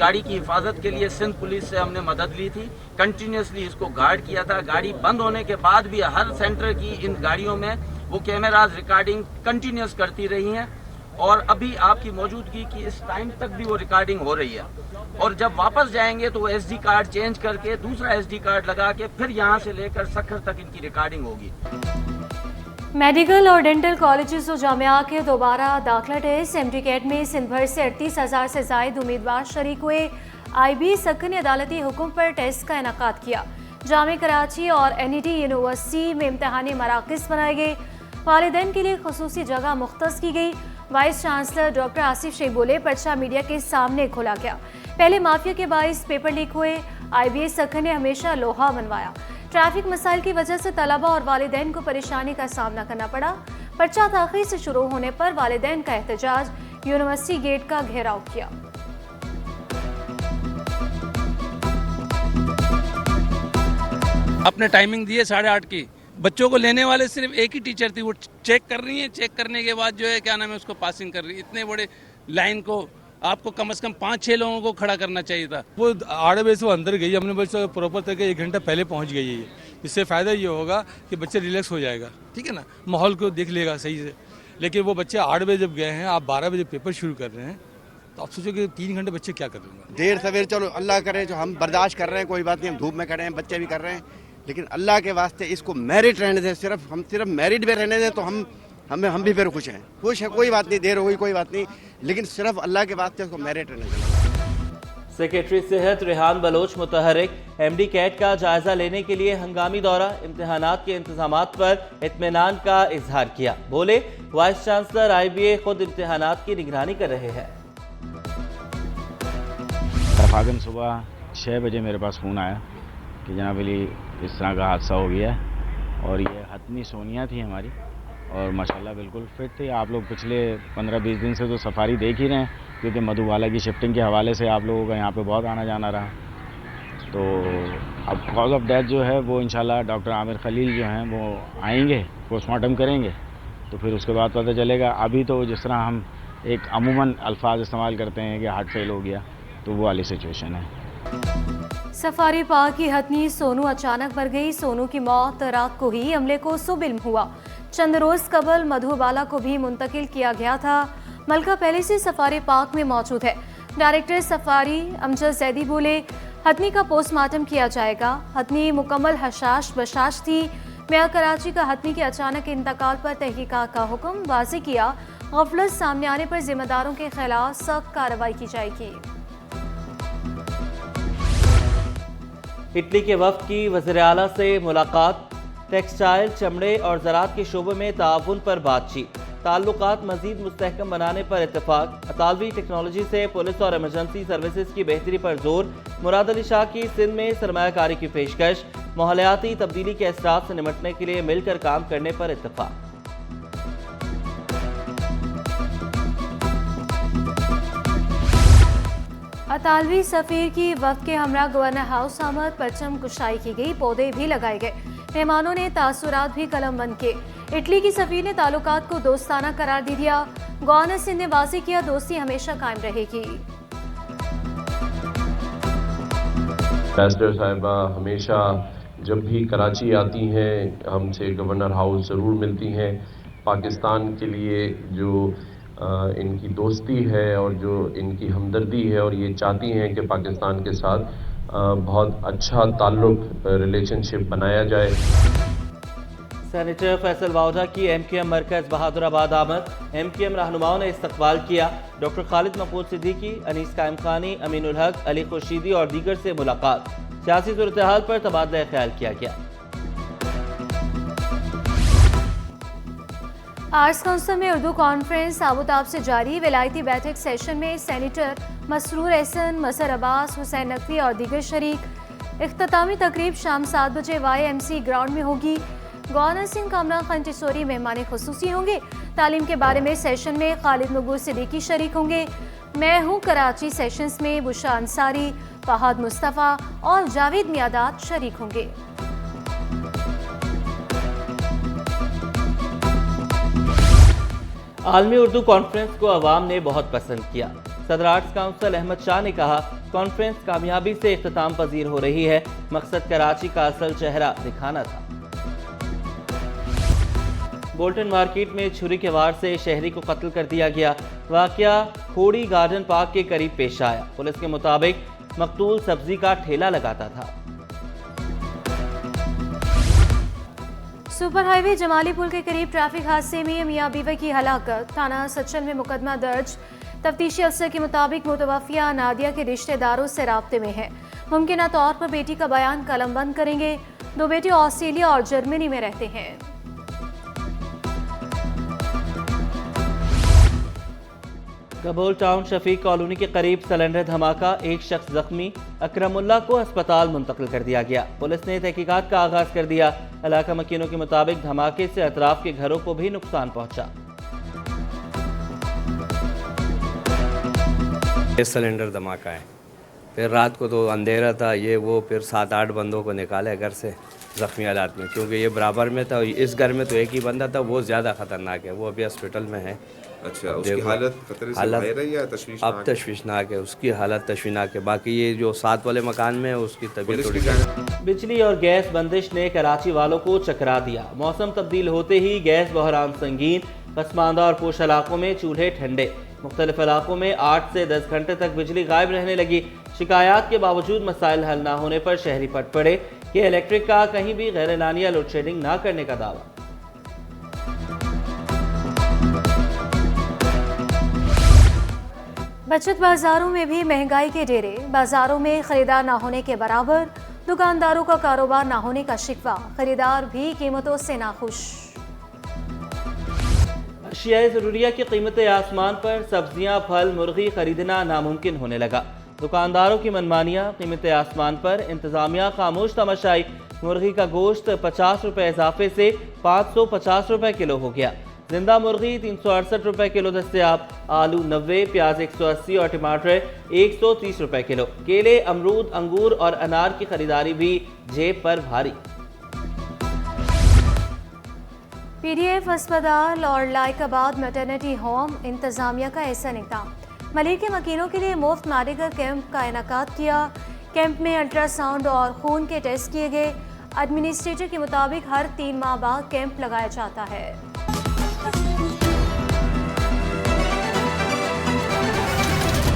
गाड़ी की हिफाजत के लिए सिंध पुलिस से हमने मदद ली थी, कंटिन्यूसली इसको गार्ड किया था। गाड़ी बंद होने के बाद भी हर सेंटर की इन गाड़ियों में वो कैमराज रिकॉर्डिंग कंटिन्यूस करती रही हैं और अभी आपकी मौजूदगी की इस टाइम तक भी वो रिकॉर्डिंग हो रही है। और जब वापस जाएंगे तो वो SD कार्ड चेंज करके दूसरा SD कार्ड लगा के फिर यहाँ से लेकर सखर तक इनकी रिकॉर्डिंग होगी। मेडिकल और डेंटल कॉलेजेस और जामिया के दोबारा दाखिला टेस्ट MD-CAT में सिंध भर से 38,000 से ज़ायद उम्मीदवार शरीक हुए। IB सक्क ने अदालती हुक्म पर टेस्ट का इनेकाद किया। जामिया कराची और NET यूनिवर्सिटी में इम्तहानी मराकज़ बनाए गए। वालिदैन के लिए खुसूसी जगह मुख्तस की गई। Vice chancellor doctor Asif Shaikh बोले, पर्चा मीडिया के सामने खोला गया। पहले माफिया के बाइस पेपर लीक हुए। IBA सक्क ने हमेशा लोहा बनवाया। ट्रैफिक मसाइल की वजह से तलबा और वालिदैन को परेशानी का सामना करना पड़ा। पर्चा ताख़ीर से शुरू होने पर वालिदैन का एहतजाज, यूनिवर्सिटी गेट का घेराव किया। अपने टाइमिंग दिए 8:30 की। बच्चों को लेने वाले सिर्फ एक ही टीचर थी, वो चेक कर रही है। चेक करने के बाद जो है क्या नाम है उसको पासिंग कर रही है। इतने बड़े लाइन को आपको कम से कम 5-6 लोगों को खड़ा करना चाहिए था। वो 8 बजे से वो अंदर गई, हमने बच्चों प्रॉपर तरीके 1 घंटा पहले पहुंच गई है। इससे फ़ायदा ये होगा कि बच्चे रिलैक्स हो जाएगा, ठीक है ना, माहौल को देख लेगा सही से। लेकिन वो बच्चे 8 बजे जब गए हैं, आप 12 बजे पेपर शुरू कर रहे हैं, तो आप सोचो कि 3 घंटे बच्चे क्या कर लेंगे। देर सवेर चलो अल्लाह करे, जो हम बर्दाश्त कर रहे हैं कोई बात नहीं, हम धूप में खड़े हैं, बच्चे भी कर रहे हैं, लेकिन अल्लाह के वास्ते इसको मेरिट रहने दें। हम सिर्फ मेरिट में रहने दें तो हम भी फिर खुश हैं। कोई बात नहीं, देर हो गई कोई बात नहीं, लेकिन सिर्फ अल्लाह के वास्ते उसको मेरिट रहने दें। सेक्रेटरी सेहत रेहान बलोच मुतहरिक MD-CAT का जायजा लेने के लिए हंगामी दौरा, इम्तिहानात के इंतजामात पर इत्मीनान का इजहार किया। बोले, वाइस चांसलर IBA खुद इम्तिहानात की निगरानी कर रहे हैं। इत्तफाकन सुबह 6 बजे मेरे पास फ़ोन आया कि जनाब अली इस तरह का हादसा हो गया है। और ये हतनी सोनिया थी हमारी, और माशाल्लाह बिल्कुल फिट थी। आप लोग पिछले 15-20 दिन से तो सफारी देख ही रहे हैं, क्योंकि मधुबाला की शिफ्टिंग के हवाले से आप लोगों का यहाँ पे बहुत आना जाना रहा। तो अब कॉज ऑफ डेथ जो है वो इंशाल्लाह डॉक्टर आमिर खलील जो हैं वो आएंगे, पोस्टमार्टम करेंगे, तो फिर उसके बाद पता चलेगा। अभी तो जिस तरह हम एक अमूमन अल्फाज इस्तेमाल करते हैं कि हार्ट फेल हो गया, तो वो वाली सिचुएशन है। सफारी पार्क की हथनी सोनू अचानक मर गई। सोनू की मौत रात को ही अमले को सुबह इल्म हुआ। चंद रोज कबल मधुबाला को भी मुंतकिल किया गया था। मलका पहले से सफारी पार्क में मौजूद है। डायरेक्टर सफारी अमजद जैदी बोले, हथनी का पोस्टमार्टम किया जाएगा। हथनी मुकम्मल हशाश बशाश थी। मेयर कराची का हथनी के अचानक इंतकाल पर तहकीकात का हुक्म वाज़ेह किया। गफलत सामने आने पर जिम्मेदारों के खिलाफ सख्त कार्रवाई की जाएगी। इटली के वफ्द की वज़ीर आला से मुलाकात, टेक्सटाइल, चमड़े और ज़राअत के शोबे में ताउन पर बातचीत, ताल्लुकात मज़ीद मुस्तहकम बनाने पर इत्तफाक। अतालवी टेक्नोलॉजी से पुलिस और इमरजेंसी सर्विसेज की बेहतरी पर जोर। मुराद अली शाह की सिंध में सरमायाकारी की पेशकश। माहौलियाती तब्दीली के असरात से निपटने के लिए मिलकर काम करने पर इत्तफाक। अतालवी सफीर की वक्त के हमरा गवर्नर हाउस आमद, परचम कुशाई की गई, पौधे भी लगाए गए। मेहमानों ने तासुरात भी कलम बंद किए। इटली की सफीर ने ताल्लुकात को दोस्ताना करार दे दिया। गवर्नर सिंध ने वाज़ेह किया, दोस्ती हमेशा कायम रहेगी। एम्बेसडर साहिबा हमेशा जब भी कराची आती हैं हमसे गवर्नर हाउस ज़रूर मिलती हैं। पाकिस्तान के लिए जो इनकी दोस्ती है और जो इनकी हमदर्दी है, और ये चाहती हैं कि पाकिस्तान के साथ बहुत अच्छा ताल्लुक रिलेशनशिप बनाया जाए। सेनेटर फैसल वाउदा की MQM मरकज़ बहादुराबाद आमद। MQM रहनुमाओं ने इस्तकबाल किया। डॉक्टर खालिद महमूद सिद्दीकी, अनीस कायम खानी, अमीनुल हक, अली खुर्शीदी और दीगर से मुलाकात। सियासी सूरत-ए-हाल पर तबादला ख्याल किया गया। आर्ट्स काउंसिल में उर्दू कॉन्फ्रेंस आबूताब से जारी। विलायती बैठक सेशन में सेनेटर मसरूर एहसन, मसर अब्बास, हुसैन नकवी और दीगर शरीक। इख्तितामी तकरीब शाम 7 बजे YMC ग्राउंड में होगी। गवर्नर सिंह, कामरान खान टिसोरी मेहमान खुसूसी होंगे। तालीम के बारे में सेशन में खालिद मकबूल सिद्दीकी शरीक होंगे। मैं हूँ कराची सेशंस में बुशा अंसारी, फहाद मुस्तफ़ा और जावेद मियादाद शरीक होंगे। आलमी उर्दू कॉन्फ्रेंस को अवाम ने बहुत पसंद किया। सदर आर्ट्स काउंसिल अहमद शाह ने कहा, कॉन्फ्रेंस कामयाबी से इख्तिताम पजीर हो रही है। मकसद कराची का असल चेहरा दिखाना था। बोल्टन मार्केट में छुरी के वार से शहरी को कत्ल कर दिया गया। वाकया खोड़ी गार्डन पार्क के करीब पेश आया। पुलिस के मुताबिक मकतूल सब्जी का ठेला लगाता था। सुपर हाईवे जमाली पुल के करीब ट्रैफिक हादसे में मियां बीवी की हलाकत। थाना सचल में मुकदमा दर्ज। तफ्तीशी अफसर के मुताबिक मुतवफ़िया नादिया के रिश्तेदारों से राब्ते में है। मुमकिन तौर पर बेटी का बयान कलमबंद करेंगे। दो बेटे ऑस्ट्रेलिया और जर्मनी में रहते हैं। गबोल टाउन शफीक कॉलोनी के करीब सिलेंडर धमाका, एक शख्स जख्मी। अकरमुल्ला को अस्पताल मुंतकिल कर दिया गया। पुलिस ने तहकीकात का आगाज कर दिया। इलाका मकीनों के मुताबिक धमाके से अतराफ के घरों को भी नुकसान पहुंचा। ये सिलेंडर धमाका है। फिर रात को तो अंधेरा था, ये वो फिर 7-8 बंदों को निकाले घर से ज़ख्मी हालात में, क्योंकि ये बराबर में था। इस घर में तो एक ही बंदा था, वो ज़्यादा ख़तरनाक है। वो अभी हॉस्पिटल में है। अच्छा, उसकी हालत खतरे से बाहर है या तशवीशनाक? अब तशवीशनाक है, उसकी हालत तशवीशनाक है। बाकी ये जो साथ वाले मकान में है उसकी तबीयत थोड़ी। बिजली और गैस बंदिश ने कराची वालों को चकरा दिया। मौसम तब्दील होते ही गैस बहरान संगीन। पसमानदा और पोश इलाकों में चूल्हे ठंडे। मुख्तलिफ इलाकों में 8 से 10 घंटे तक बिजली गायब रहने लगी। शिकायत के बावजूद मसाइल हल न होने पर शहरी पट पड़े कि इलेक्ट्रिक का कहीं भी गैर एलानिया लोड शेडिंग न करने का दावा। बचत बाजारों में भी महंगाई के डेरे। बाजारों में खरीदार ना होने के बराबर। दुकानदारों का कारोबार ना होने का शिकवा। खरीदार भी कीमतों से नाखुश। अशियाए ज़रूरिया की कीमतें आसमान पर। सब्जियां, फल, मुर्गी खरीदना नामुमकिन होने लगा। दुकानदारों की मनमानियां, कीमतें आसमान पर। इंतजामिया खामोश तमाशाई। मुर्गी का गोश्त 50 रुपये इजाफे से 550 रुपये किलो हो गया। जिंदा मुर्गी 368 रुपये किलो दस्तयाब। आलू 90, प्याज 180 और टमाटर 130 रुपये किलो। केले, अमरूद, अंगूर और अनार की खरीदारी भी जेब पर भारी। पीडीएफ अस्पताल और लाइकाबाद मैटरनिटी होम। इंतजामिया का ऐसा इक़दाम। मलिक के मकीनों के लिए मुफ्त मेडिकल कैंप का इनेकाद किया। कैंप में अल्ट्रासाउंड और खून के टेस्ट किए गए। एडमिनिस्ट्रेटर के मुताबिक हर 3 माह बाद कैंप लगाया जाता है।